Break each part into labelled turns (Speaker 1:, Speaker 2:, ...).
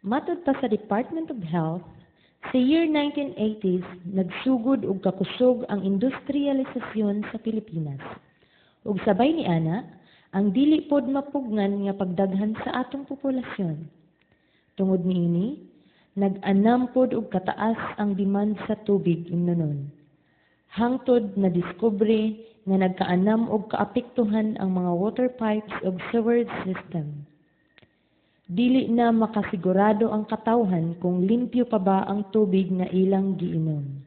Speaker 1: Matod pa sa Department of Health, sa year 1980s, nagsugod og kakusog ang industrialisasyon sa Pilipinas. Ug sabay ni ana, ang dili pod mapugnan nga pagdaghan sa atong populasyon. Tungod niini, nag-anam pod og kataas ang demand sa tubig imnonon. Hangtod na diskubre nga nagkaanam og kaapektuhan ang mga water pipes ug sewerage system. Dili na makasigurado ang katawhan kung limpyo pa ba ang tubig nga ilang giinom.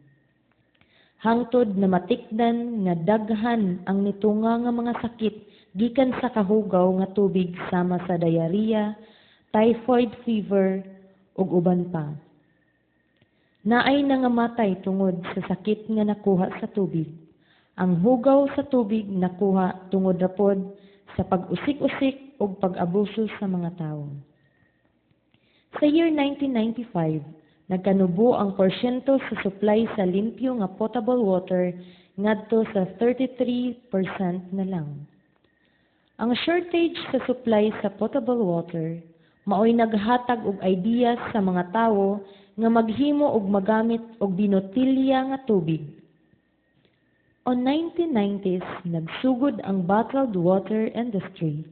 Speaker 1: Hangtod na matikdan nga daghan ang nitunga nga mga sakit gikan sa kahugaw nga tubig sama sa diarrhea, typhoid fever ug uban pa. Naay nangamatay tungod sa sakit nga nakuha sa tubig. Ang hugaw sa tubig nakuha tungod ra pod sa pag-usik-usik ug pag-abuso sa mga tawo. Sa year 1995, nagkanubo ang porsyento sa supply sa limpyo nga potable water ngadto sa 33% na lang. Ang shortage sa supply sa potable water maoy naghatag og ideas sa mga tawo nga maghimo og magamit og binotilya nga tubig. On 1990s, nagsugod ang bottled water industry.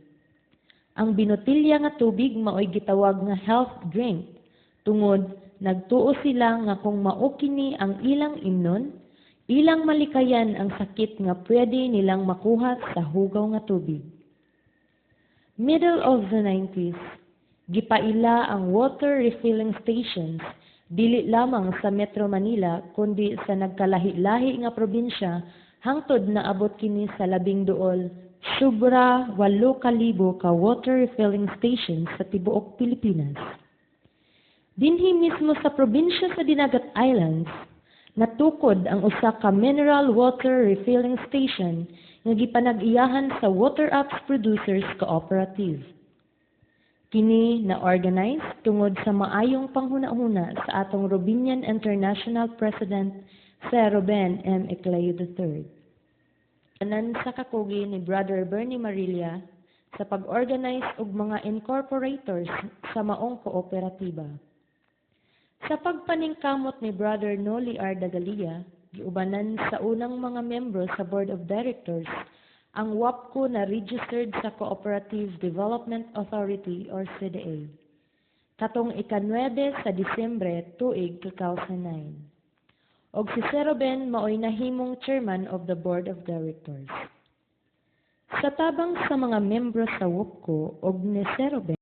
Speaker 1: Ang binotilya nga tubig maoy gitawag nga health drink tungod nagtuo sila nga kung mao kini ang ilang imnon, ilang malikayan ang sakit nga pwede nilang makuha sa hugaw nga tubig. Middle of the 90s, gipaila ang water refilling stations dili lamang sa Metro Manila kundi sa nagkalahi-lahi nga probinsya hangtod naabot kini sa 12 sobra 8,000 ka water refilling stations sa tibuok Pilipinas. Dinhi mismo sa probinsya sa Dinagat Islands, natukod ang usa ka mineral water refilling station nga gipanag-iyahan sa Water Apps Producers Cooperative. Kini na-organize tungod sa maayong panghuna-huna sa atong Robinian International President sa Ruben M. Eclayo III. Tanan sa kakugi ni Brother Bernie Marilla sa pag-organize og mga incorporators sa maong kooperatiba. Sa pagpaningkamot ni Brother Noli R. Dagalia, giubanan sa unang mga membro sa Board of Directors, ang WAPCO na registered sa Cooperative Development Authority or CDA. Katong ika-9 sa Disyembre tuig 2009. Og si Sir Ruben maoy nahimong chairman of the Board of Directors. Sa tabang sa mga membro sa WAPCO og ni Sir Ruben,